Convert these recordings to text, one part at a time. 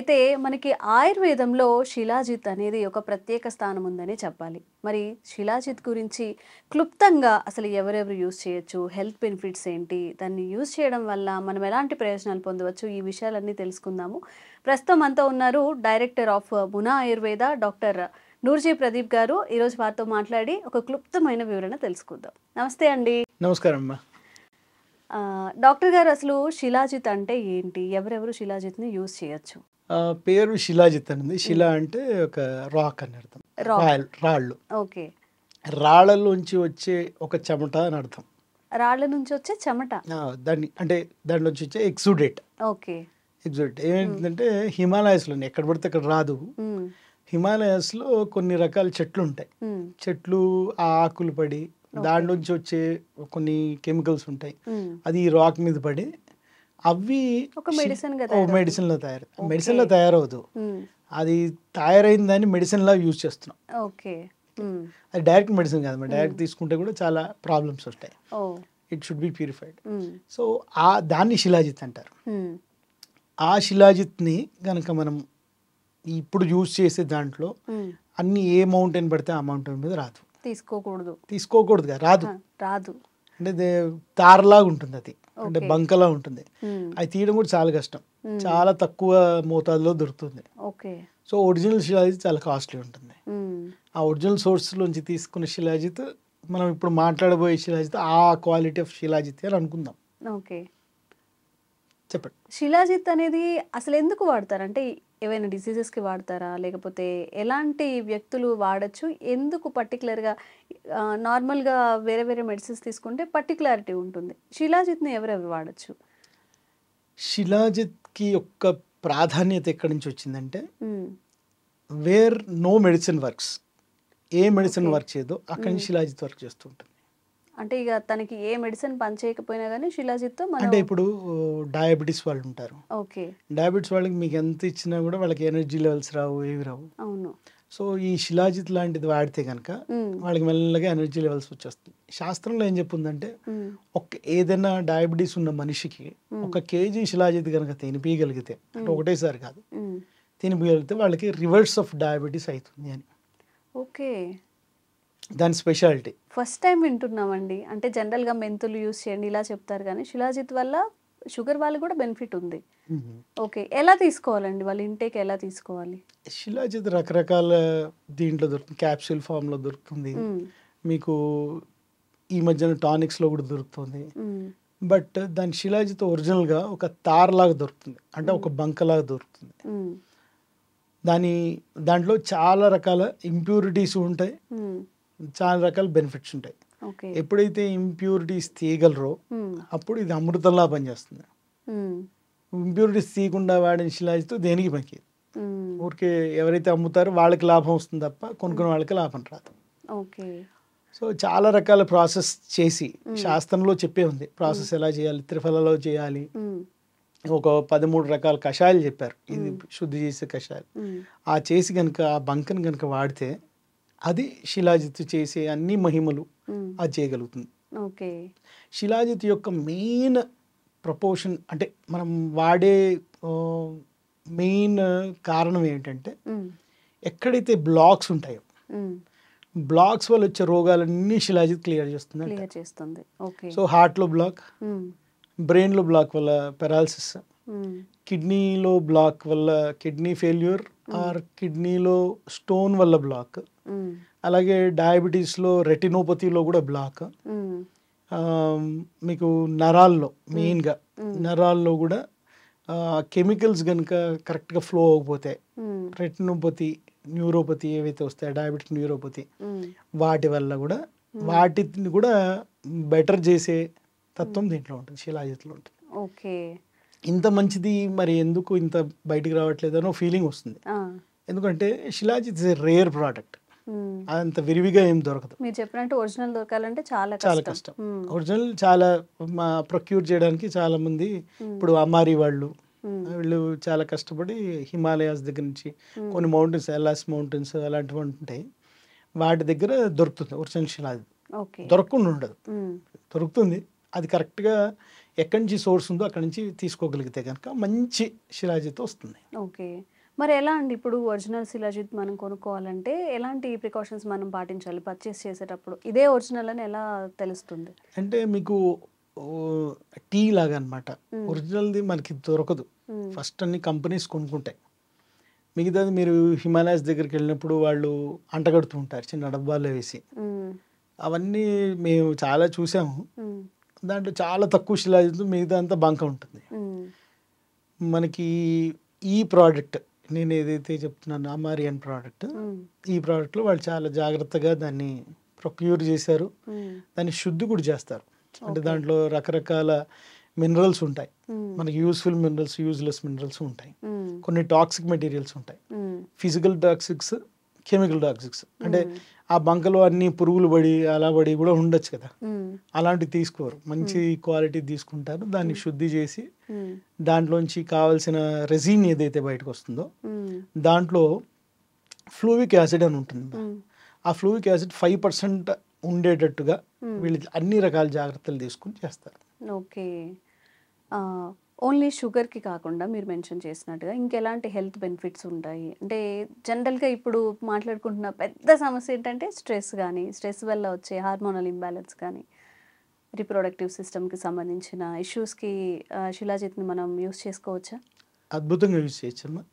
అయితే మనకి ఆయుర్వేదంలో శిలాజిత్ అనేది ఒక ప్రత్యేక స్థానం ఉందని చెప్పాలి. మరి శిలాజిత్ గురించి క్లుప్తంగా అసలు ఎవరెవరు యూజ్ చేయొచ్చు? హెల్త్ బెనిఫిట్స్ ఏంటి? దాన్ని యూజ్ చేయడం వల్ల మనం ఎలాంటి ప్రయోజనాలు పొందవచ్చు? ఈ విషయాలన్నీ తెలుసుకుందాము. ప్రస్తుతం మనతో ఉన్నారు డైరెక్టర్ ఆఫ్ మునా ఆయుర్వేద డాక్టర్ నూర్జీ ప్రదీప్ గారు. ఈరోజు వారితో మాట్లాడి ఒక క్లుప్తమైన వివరణ తెలుసుకుందాం. నమస్తే అండి. నమస్కారం అమ్మా. డాక్టర్ గారు, అసలు శిలాజిత్ అంటే ఏంటి? ఎవరెవరు శిలాజిత్‌ని యూజ్ చేయొచ్చు? పేరు శిలాజిత్ అనేది. శిలా అంటే ఒక రాక్ అని అర్థం. రాక్. రాళ్ళు. ఓకే. రాళ్ళలోంచి వచ్చే ఒక చెమట అని అర్థం. రాళ్ళ నుంచి వచ్చే చెమట. దాన్ని అంటే దాంట్లోంచి వచ్చే ఎక్సుడేట్. ఓకే. ఎక్సుడేట్ ఏమైందంటే హిమాలయాస్లోనే ఎక్కడ పడితే అక్కడ రాదు. హిమాలయాస్లో కొన్ని రకాల చెట్లు ఉంటాయి. చెట్లు ఆ ఆకులు పడి దాంట్లోంచి వచ్చే కొన్ని కెమికల్స్ ఉంటాయి. అది ఈ రాక్ మీద పడి అవి ఒక మెడిసిన్లో మెడిసిన్లో తయారవదు. అది తయారైన దాన్ని మెడిసిన్లా యూజ్ చేస్తున్నాం. ఓకే. అది డైరెక్ట్ మెడిసిన్ కాదు. డైరెక్ట్ తీసుకుంటే కూడా చాలా ప్రాబ్లమ్స్ వస్తాయి. It should be purified. So దాన్ని శిలాజిత్ అంటారు. ఆ శిలాజిత్ని కనుక మనం ఇప్పుడు యూజ్ చేసే దాంట్లో అన్ని ఏ మౌంటైన్ పడితే ఆ మౌంటైన్ మీద రాదు. తీసుకోకూడదుగా రాదు. అంటే తారలాగా ఉంటుంది, అది అంటే బంకలా ఉంటుంది. అది తీయడం కూడా చాలా కష్టం. చాలా తక్కువ మోతాదులో దొరుకుతుంది. సో ఒరిజినల్ శిలాజిత్ చాలా కాస్ట్లీ ఉంటుంది. ఆ ఒరిజినల్ సోర్స్ నుంచి తీసుకున్న శిలాజిత్ మనం ఇప్పుడు మాట్లాడబోయే శిలాజిత్ ఆ క్వాలిటీ ఆఫ్ శిలాజిత్ అని అనుకుందాం. ఓకే. చెప్పండి. శిలాజిత్ అనేది అసలు ఎందుకు వాడతారు? అంటే ఏవైనా డిసీజెస్కి వాడతారా, లేకపోతే ఎలాంటి వ్యక్తులు వాడచ్చు? ఎందుకు పర్టికులర్గా? నార్మల్గా వేరే వేరే మెడిసిన్స్ తీసుకుంటే పర్టికులారిటీ ఉంటుంది. శిలాజిత్ని ఎవరెవరు వాడచ్చు? శిలాజిత్కి యొక్క ప్రాధాన్యత ఎక్కడి నుంచి వచ్చిందంటే, వేర్ నో మెడిసిన్ వర్క్స్, ఏ మెడిసిన్ వర్క్ చేయదో అక్కడి నుంచి శిలాజిత్ వర్క్ చేస్తూ ఉంటుంది. అంటే ఇక తనకి ఏ మెడిసిన్ పని చేయకపోయినా కానీ శిలాజిత్తో అంటే ఇప్పుడు డయాబెటీస్ వాళ్ళు ఉంటారు. ఓకే. డయాబెటీస్ వాళ్ళకి మీకు ఎంత ఇచ్చినా కూడా వాళ్ళకి ఎనర్జీ లెవెల్స్ రావు, ఏవి రావు. అవును. సో ఈ శిలాజిత్ లాంటిది వాడితే కనుక వాళ్ళకి మెల్లగా ఎనర్జీ లెవెల్స్ వచ్చేస్తుంది. శాస్త్రంలో ఏం చెప్పిందంటే, ఏదైనా డయాబెటీస్ ఉన్న మనిషికి 1 kg శిలాజిత్ కనుక తినిపించగలిగితే, అంటే ఒకటేసారి కాదు, తినిపించగలిగితే వాళ్ళకి రివర్స్ ఆఫ్ డయాబెటీస్ అవుతుంది అని. ఓకే. దాని స్పెషాలిటీ. First time వింటున్నామండి. అంటే జనరల్గా మెంతులు యూస్ చేయండి ఇలా చెప్తారు, కానీ శిలాజిత్ వల్ల షుగర్ వాళ్ళకి కూడా బెనిఫిట్ ఉంది. ఓకే. ఎలా తీసుకోవాలండి? వాళ్ళ ఇంటేక్ ఎలా తీసుకోవాలి? శిలాజిత్ రకరకాల దీంట్లో దొరుకుతుంది. క్యాప్సూల్ ఫామ్లో దొరుకుతుంది, మీకు ఈ మధ్యన టానిక్స్లో కూడా దొరుకుతుంది. బట్ దాని శిలాజిత్ ఒరిజినల్గా ఒక తారలాగా దొరుకుతుంది, అంటే ఒక బంకలాగా దొరుకుతుంది. దాంట్లో చాలా రకాల ఇంప్యూరిటీస్ ఉంటాయి, చాలా రకాల బెనిఫిట్స్ ఉంటాయి. ఎప్పుడైతే ఇంప్యూరిటీస్ తీయగలరో అప్పుడు ఇది అమృతంలా పనిచేస్తుంది. ఇంప్యూరిటీస్ తీయకుండా వాడిన శిలాజిత్ దేనికి పనికి? ఊరికే ఎవరైతే అమ్ముతారో వాళ్ళకి లాభం వస్తుంది తప్ప కొనుక్కునే వాళ్ళకి లాభం రాదు. సో చాలా రకాల ప్రాసెస్ చేసి శాస్త్రంలో చెప్పే ఉంది ప్రాసెస్ ఎలా చేయాలి. త్రిఫలలో చేయాలి, ఒక 13 రకాల కషాయాలు చెప్పారు, ఇది శుద్ధి చేసే కషాయాలు. ఆ చేసి కనుక ఆ బంకను కనుక వాడితే అది శిలాజిత్ చేసే అన్ని మహిమలు అది చేయగలుగుతుంది. శిలాజిత్ యొక్క మెయిన్ ప్రపోర్షన్, అంటే మనం వాడే మెయిన్ కారణం ఏంటంటే, ఎక్కడైతే బ్లాక్స్ ఉంటాయో బ్లాక్స్ వల్ల వచ్చే రోగాలన్నీ శిలాజిత్ క్లియర్ చేస్తుంది. సో హార్ట్లో బ్లాక్, బ్రెయిన్లో బ్లాక్ వల్ల పెరాలసిస్, కిడ్నీలో బ్లాక్ వల్ల కిడ్నీ ఫెయిల్యూర్ ఆర్ కిడ్నీలో స్టోన్ వల్ల బ్లాక్, అలాగే డయాబెటీస్లో రెటినోపతిలో కూడా బ్లాక్, మీకు నరాల్లో మెయిన్గా నరాల్లో కూడా కెమికల్స్ కనుక కరెక్ట్గా ఫ్లో అవ్వకపోతే రెటినోపతి, న్యూరోపతి ఏవైతే వస్తాయో డయాబెటిక్ న్యూరోపతి, వాటి వల్ల కూడా వాటిని కూడా బెటర్ చేసే తత్వం దీంట్లో ఉంటుంది, శిలాజిత్లో ఉంటుంది. ఓకే. ఇంత మంచిది మరి ఎందుకు ఇంత బయటికి రావట్లేదు అనో ఫీలింగ్ వస్తుంది. ఎందుకంటే shilajit is a rare product, అంత విరివిగా ఏం దొరకదు. మీరు చెప్పినట్టు ఒరిజినల్ దొరకాలంటే చాలా కష్టం. ఒరిజినల్ చాలా ప్రొక్యూర్ చేయడానికి చాలా మంది, ఇప్పుడు అమారి వీళ్ళు చాలా కష్టపడి హిమాలయాస్ దగ్గర నుంచి కొన్ని మౌంటైన్స్, ఎల్లాస్ మౌంటైన్స్ అలాంటివి ఉంటాయి, వాటి దగ్గర దొరుకుతుంది ఒరిజినల్ శిలాజిత్. దొరకకుండా ఉండదు, దొరుకుతుంది. అది కరెక్ట్గా ఎక్కడి నుంచి సోర్స్ ఉందో అక్కడి నుంచి తీసుకోగలిగితే కనుక మంచి శిలాజిత్ వస్తుంది. ఓకే. మరి ఎలా అండి ఇప్పుడు ఒరిజినల్ శిలాజిత్ మనం కొనుక్కోవాలంటే ఎలాంటి ప్రికాషన్స్ మనం పాటించాలి పర్చేస్ చేసేటప్పుడు? ఇదే ఒరిజినల్ అని ఎలా తెలుస్తుంది? అంటే మీకు టీ లాగా అనమాట. ఒరిజినల్ది మనకి దొరకదు. ఫస్ట్ అన్ని కంపెనీస్ కొనుక్కుంటాయి. మిగతాది మీరు హిమాలయాస్ దగ్గరికి వెళ్ళినప్పుడు వాళ్ళు అంటగడుతూ ఉంటారు చిన్న డబ్బాలో వేసి. అవన్నీ మేము చాలా చూసాము. దాంట్లో చాలా తక్కువ శిలాజిత్, మిగతా అంతా బంక ఉంటుంది. మనకి ఈ ప్రోడక్ట్ నేను ఏదైతే చెప్తున్నాను అమారియన్ ప్రోడక్ట్, ఈ ప్రోడక్ట్లో వాళ్ళు చాలా జాగ్రత్తగా దాన్ని ప్రొక్యూర్ చేశారు. దాన్ని శుద్ధి కూడా చేస్తారు. అంటే దాంట్లో రకరకాల మినరల్స్ ఉంటాయి. మనకి యూస్ఫుల్ మినరల్స్, యూజ్లెస్ మినరల్స్ ఉంటాయి. కొన్ని టాక్సిక్ మెటీరియల్స్ ఉంటాయి. Physical toxics, chemical toxics. అంటే ఆ బంకలో అన్ని పురుగులు పడి అలా పడి కూడా ఉండొచ్చు కదా, అలాంటివి తీసుకోరు. మంచి క్వాలిటీ తీసుకుంటారు. దాన్ని శుద్ధి చేసి దాంట్లోంచి కావాల్సిన రెసిన్ ఏదైతే బయటకు వస్తుందో దాంట్లో ఫ్లూవిక్ యాసిడ్ అని ఉంటుంది. ఆ ఫ్లూవిక్ యాసిడ్ 5% ఉండేటట్టుగా వీళ్ళు అన్ని రకాల జాగ్రత్తలు తీసుకుని చేస్తారు. ఓకే. ఓన్లీ షుగర్కి కాకుండా మీరు మెన్షన్ చేసినట్టుగా ఇంకెలాంటి హెల్త్ బెనిఫిట్స్ ఉంటాయి? అంటే జనరల్గా ఇప్పుడు మాట్లాడుకుంటున్న పెద్ద సమస్య ఏంటంటే స్ట్రెస్ కానీ, స్ట్రెస్ వల్ల వచ్చే హార్మోనల్ ఇంబ్యాలెన్స్ కానీ, రిప్రొడక్టివ్ సిస్టమ్కి సంబంధించిన ఇష్యూస్కి శిలాజిత్ని మనం యూస్ చేసుకోవచ్చా? అద్భుతంగా యూజ్ చేయొచ్చమ్మా.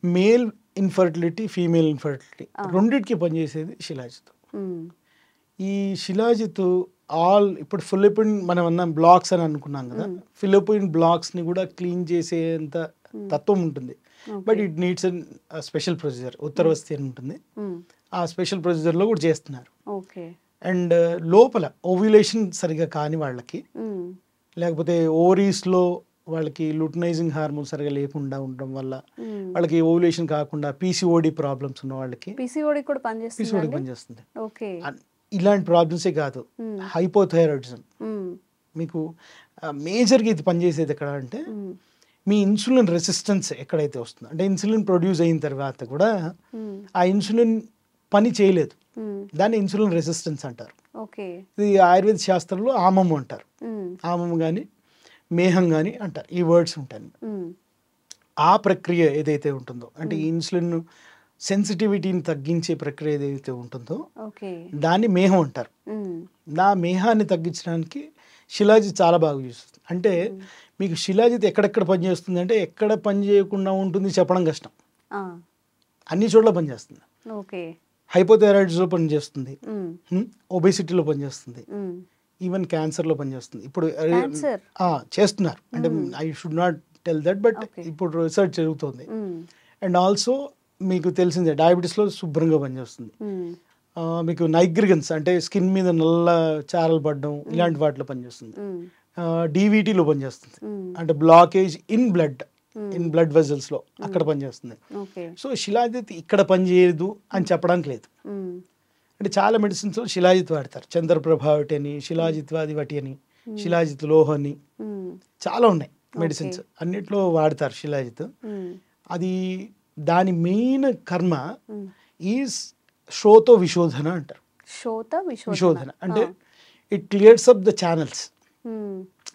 మేల్ ఇన్ఫర్టిలిటీ, ఫీమేల్ ఇన్ఫర్టిలిటీ రెండింటికి పనిచేసేది శిలాజిత్. ఈ శిలాజిత్ ఇప్పుడు ఫిలిపిన్ మనం అన్న బ్లాక్స్ అని అనుకున్నాం కదా, ఫిలిపిన్ బ్లాక్స్ని కూడా క్లీన్ చేసేంత తత్వం ఉంటుంది. But it needs special procedure, ఉత్తరవస్తి అని ఉంటుంది. ఆ స్పెషల్ ప్రొసీజర్లో కూడా చేస్తున్నారు. అండ్ లోపల ఓవ్యులేషన్ సరిగా కాని వాళ్ళకి, లేకపోతే ఓవరీస్లో వాళ్ళకి లుటనైజింగ్ హార్మోన్ సరిగా లేకుండా ఉండడం వల్ల వాళ్ళకి ఓవ్యులేషన్ కాకుండా పీసీఓడి ప్రాబ్లమ్స్ ఉన్న వాళ్ళకి పీసీఓడి కూడా పనిచేస్తుంది. ఇలాంటి ప్రాబ్లమ్సే కాదు, హైపోథైరాయిడిజం మీకు మేజర్గా ఇది పనిచేసేది ఎక్కడ అంటే మీ ఇన్సులిన్ రెసిస్టెన్స్ ఎక్కడైతే వస్తుందో, అంటే ఇన్సులిన్ ప్రొడ్యూస్ అయిన తర్వాత కూడా ఆ ఇన్సులిన్ పని చేయలేదు, దాన్ని ఇన్సులిన్ రెసిస్టెన్స్ అంటారు. ఇది ఆయుర్వేద శాస్త్రంలో ఆమము అంటారు. ఆమము కానీ మేహం కానీ అంటారు, ఈ వర్డ్స్ ఉంటాయి. ఆ ప్రక్రియ ఏదైతే ఉంటుందో, అంటే ఇన్సులిన్ సెన్సిటివిటీని తగ్గించే ప్రక్రియ ఏదైతే ఉంటుందో దాన్ని మేహం అంటారు. నా మేహాన్ని తగ్గించడానికి శిలాజిత్ చాలా బాగా చేస్తుంది. అంటే మీకు శిలాజిత్ ఎక్కడెక్కడ పనిచేస్తుంది అంటే ఎక్కడ పని చేయకుండా ఉంటుంది చెప్పడం కష్టం. అన్ని చోట్ల పనిచేస్తుంది. హైపోథైరాయిడ్స్లో పనిచేస్తుంది, ఒబేసిటీలో పనిచేస్తుంది, ఈవెన్ క్యాన్సర్లో పనిచేస్తుంది. ఇప్పుడు చేస్తున్నారు, అంటే I should not tell that, but ఇప్పుడు రీసెర్చ్ జరుగుతుంది. అండ్ ఆల్సో మీకు తెలిసిందే డయాబెటీస్లో శుభ్రంగా పనిచేస్తుంది. మీకు నైగ్రిగన్స్ అంటే స్కిన్ మీద నల్ల చారలు పడడం ఇలాంటి వాటిలో పనిచేస్తుంది. డీవీటీలో పనిచేస్తుంది, అంటే బ్లాకేజ్ ఇన్ బ్లడ్ వెజల్స్లో అక్కడ పనిచేస్తుంది. సో శిలాజిత్ ఇక్కడ పనిచేయదు అని చెప్పడానికి లేదు. అంటే చాలా మెడిసిన్స్లో శిలాజిత్ వాడతారు. చంద్రప్రభ ఒకటి అని, శిలాజిత్ వాది ఒకటి అని, శిలాజిత్ లోహ అని చాలా ఉన్నాయి మెడిసిన్స్, అన్నిట్లో వాడతారు శిలాజిత్. అది దాని మెయిన్ కర్మ ఈజ్ శ్రోత విశోధన అంటారు. విశోధన అంటే it clears up the channels.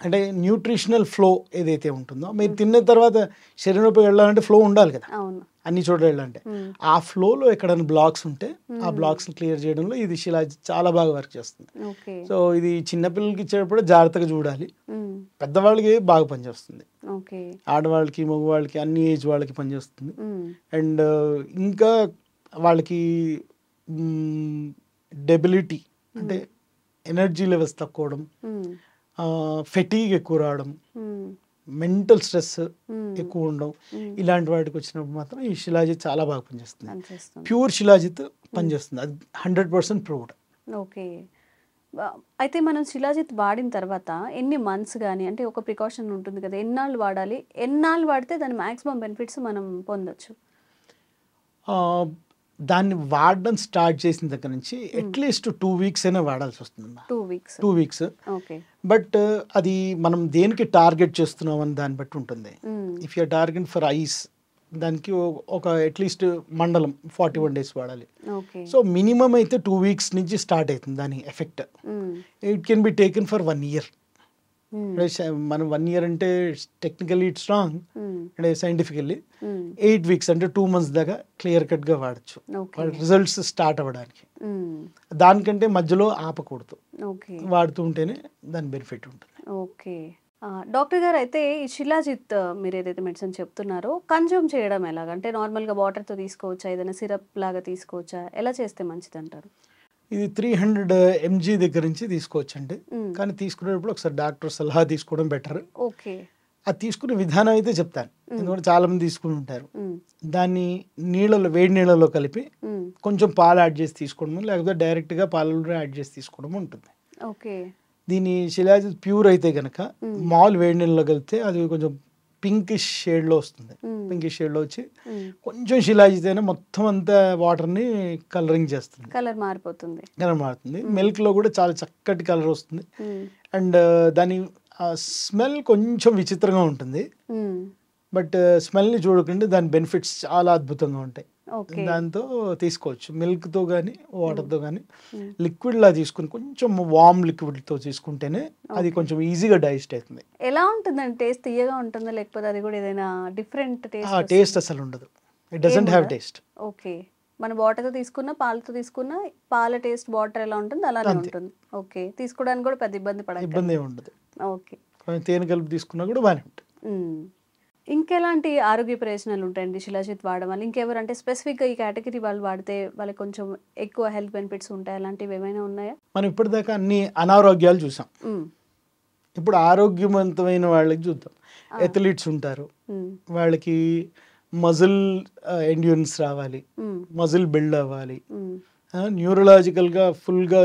అంటే న్యూట్రిషనల్ ఫ్లో ఏదైతే ఉంటుందో, మీరు తిన్న తర్వాత శరీరంలోకి వెళ్ళాలంటే ఫ్లో ఉండాలి కదా, అన్ని చోట్ల వెళ్ళాలంటే ఆ ఫ్లోలో ఎక్కడైనా బ్లాక్స్ ఉంటే ఆ బ్లాక్స్ని క్లియర్ చేయడంలో ఇది శిలాజిత్ చాలా బాగా వర్క్ చేస్తుంది. సో ఇది చిన్నపిల్లలకి ఇచ్చేటప్పుడు జాగ్రత్తగా చూడాలి, పెద్దవాళ్ళకి బాగా పనిచేస్తుంది, ఆడవాళ్ళకి మగవాళ్ళకి అన్ని ఏజ్ వాళ్ళకి పనిచేస్తుంది. అండ్ ఇంకా వాళ్ళకి డెబిలిటీ అంటే ఎనర్జీ లెవెల్స్ తక్కువడం, ఫెటీగ్ ఎక్కువ రావడం, మెంటల్ స్ట్రెస్ ఎక్కువ ఉండడం, ఇలాంటి వాటికి వచ్చినప్పుడు మాత్రం ఈ శిలాజిత్ చాలా బాగా పనిచేస్తుంది. ప్యూర్ శిలాజిత్ పనిచేస్తుంది, అది 100% ప్రూవ్డ్. ఓకే. అయితే మనం శిలాజిత్ వాడిన తర్వాత ఎన్ని మంత్స్ కానీ, అంటే ఒక ప్రికాషన్ ఉంటుంది కదా, ఎన్నాళ్ళు వాడాలి, ఎన్నాళ్ళు వాడితే దాని మ్యాక్సిమం బెనిఫిట్స్ మనం పొందొచ్చు? దాన్ని వాడడం స్టార్ట్ చేసిన దగ్గర నుంచి అట్లీస్ట్ 2 weeks అయినా వాడాల్సి వస్తుంది. 2 weeks. బట్ అది మనం దేనికి టార్గెట్ చేస్తున్నాం అని దాన్ని బట్టి ఉంటుంది. If you're target for ice, దానికి ఒక అట్లీస్ట్ మండలం 41 days వాడాలి. సో మినిమం అయితే 2 weeks నుంచి స్టార్ట్ అవుతుంది దాని effect. It can be taken for 1 year. మనం 1 year అంటే టెక్నికల్లీ ఇట్స్ రాంగ్, మ్మ్. అంటే సైంటిఫికల్లీ మ్మ్. 8 weeks అంటే 2 months దాకా క్లియర్ కట్గా వాడచ్చు ఓకే. వాళ్ళ రిజల్ట్స్ స్టార్ట్ అవ్వడానికి. మ్మ్. దానికంటే మధ్యలో ఆపకూడదు, ఓకే. వాడుతూ ఉంటేనే దాని బెనిఫిట్ ఉంటుంది. ఓకే. డాక్టర్ గారు అయితే ఈ శిలాజిత్ మీరు ఏదైతే మెడిసిన్ చెప్తున్నారో కన్జ్యూమ్ చేయడం ఎలాగ? అంటే నార్మల్గా వాటర్తో తీసుకోవచ్చా, ఏదైనా సిరప్ లాగా తీసుకోవచ్చా, ఎలా చేస్తే మంచిది అంటారు? ఇది 300 mg దగ్గర నుంచి తీసుకోవచ్చండి. మ్మ్. కానీ తీసుకునేటప్పుడు ఒకసారి డాక్టర్ సలహా తీసుకోవడం బెటర్. ఓకే. అది తీసుకునే విధానం అయితే చెప్తాను, ఎందుకంటే చాలా మంది తీసుకుని ఉంటారు. మ్మ్. దాన్ని నీళ్ళలో, వేడి నీళ్ళలో కలిపి మ్మ్. కొంచెం పాలు యాడ్ చేసి తీసుకోవడం, లేకపోతే డైరెక్ట్గా పాలలో యాడ్ చేసి తీసుకోవడం ఉంటుంది. ఓకే. దీని శిలాజిత్ ప్యూర్ అయితే కనుక మామూలు వేడి నీళ్ళలో కలిపితే అది కొంచెం పింకిష్ షేడ్లో వస్తుంది. మ్మ్. పింకిష్ షేడ్లో వచ్చి మ్మ్. కొంచెం శిలాజిత్ అయినా మొత్తం అంతా వాటర్ని కలరింగ్ చేస్తుంది, కలర్ మారిపోతుంది. కలర్ మారుతుంది. మిల్క్లో కూడా చాలా చక్కటి కలర్ వస్తుంది. మ్మ్. అండ్ దాని స్మెల్ కొంచెం విచిత్రంగా ఉంటుంది, మ్మ్. బట్ స్మెల్ని చూడకుండా దాని బెనిఫిట్స్ చాలా అద్భుతంగా ఉంటాయి. ఓకే. దాంతో తీసుకోవచ్చు, మిల్క్తో కానీ వాటర్తో కానీ. మ్మ్. లిక్విడ్లా తీసుకుని కొంచెం వామ్ లిక్విడ్తో తీసుకుంటేనే అది కొంచెం ఈజీగా డైజెస్ట్ అవుతుంది. ఎలా ఉంటుందండి? టేస్ట్ తీయగా ఉంటుందా, లేకపోతే అది కూడా ఏదైనా డిఫరెంట్ ఆ టేస్ట్? టేస్ట్ అసలు ఉండదు, it doesn't have taste. Okay. మన వాటర్తో తీసుకున్న, పాలతో తీసుకున్న, పాల టేస్ట్ వాటర్ ఎలా ఉంటుంది అలానే అంతే. ఉంటుంది. ఓకే. తీసుకోవడానికి కూడా పెద్ద ఇబ్బంది ఇబ్బంది పడదు. ఏమి ఉండదు. ఓకే. కొంచెం తేనె కలిపి తీసుకున్నా కూడా బాగానే ఉంటుంది. మ్మ్. ఇంకెలాంటి ఆరోగ్య ప్రయోజనాలు ఉంటాయండి శిలాజిత్ వాడడం వల్ల? ఇంకెవరు అంటే స్పెసిఫిక్గా ఈ కేటగిరీ వాళ్ళు వాడితే వాళ్ళకి కొంచెం ఎక్కువ హెల్త్ బెనిఫిట్స్ ఉంటాయి, అలాంటివి ఏమైనా ఉన్నాయా? మనం ఇప్పటిదాకా అన్ని అనారోగ్యాలు చూసాం, మ్మ్. ఇప్పుడు ఆరోగ్యవంతమైన వాళ్ళకి చూద్దాం. ఆ. ఎథ్లీట్స్ ఉంటారు, మ్మ్. వాళ్ళకి మజిల్ ఎండ్యూరెన్స్ రావాలి, మ్మ్. మజిల్ బిల్డ్ అవ్వాలి, మ్మ్. న్యూరలాజికల్గా ఫుల్గా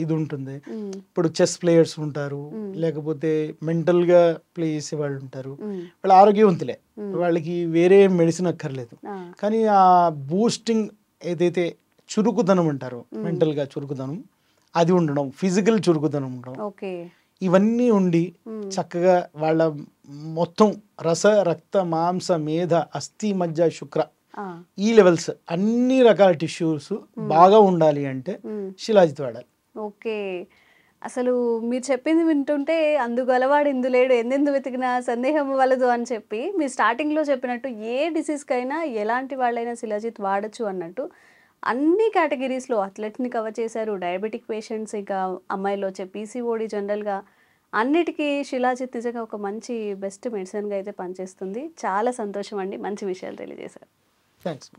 ఇది ఉంటుంది. మ్మ్. ఇప్పుడు చెస్ ప్లేయర్స్ ఉంటారు, లేకపోతే మెంటల్గా ప్లే చేసే వాళ్ళు ఉంటారు, మ్మ్. వాళ్ళు ఆరోగ్యవంతులే, వాళ్ళకి వేరే మెడిసిన్ అక్కర్లేదు. ఆ. కానీ ఆ బూస్టింగ్ ఏదైతే చురుకుదనం అంటారో, మెంటల్గా చురుకుదనం అది ఉండడం, ఫిజికల్ చురుకుదనం ఉండడం, ఓకే. ఇవన్నీ ఉండి చక్కగా వాళ్ళ మొత్తం రస, రక్త, మాంస, మేధ, అస్థి, మజ్జ, శుక్ర ఆ. ఈ లెవెల్స్ అన్ని రకాల టిష్యూస్ బాగా ఉండాలి అంటే మ్మ్. శిలాజిత్ వాడాలి. ఓకే. అసలు మీరు చెప్పింది వింటుంటే అందుగలవాడు ఇందులేడు, ఎందెందు వెతికినా సందేహం వలదు అని చెప్పి మీరు స్టార్టింగ్లో చెప్పినట్టు ఏ డిసీజ్కైనా ఎలాంటి వాళ్ళైనా శిలాజిత్ వాడచ్చు అన్నట్టు అన్ని కేటగిరీస్లో అథ్లెట్ని కవర్ చేశారు. డయాబెటిక్ పేషెంట్స్, ఇంకా అమ్మాయిలో వచ్చే పీసీఓడి, జనరల్గా అన్నిటికీ శిలాజిత్ నిజంగా ఒక మంచి బెస్ట్ మెడిసిన్గా అయితే పనిచేస్తుంది. చాలా సంతోషం అండి, మంచి విషయాలు తెలియజేశారు. థ్యాంక్స్.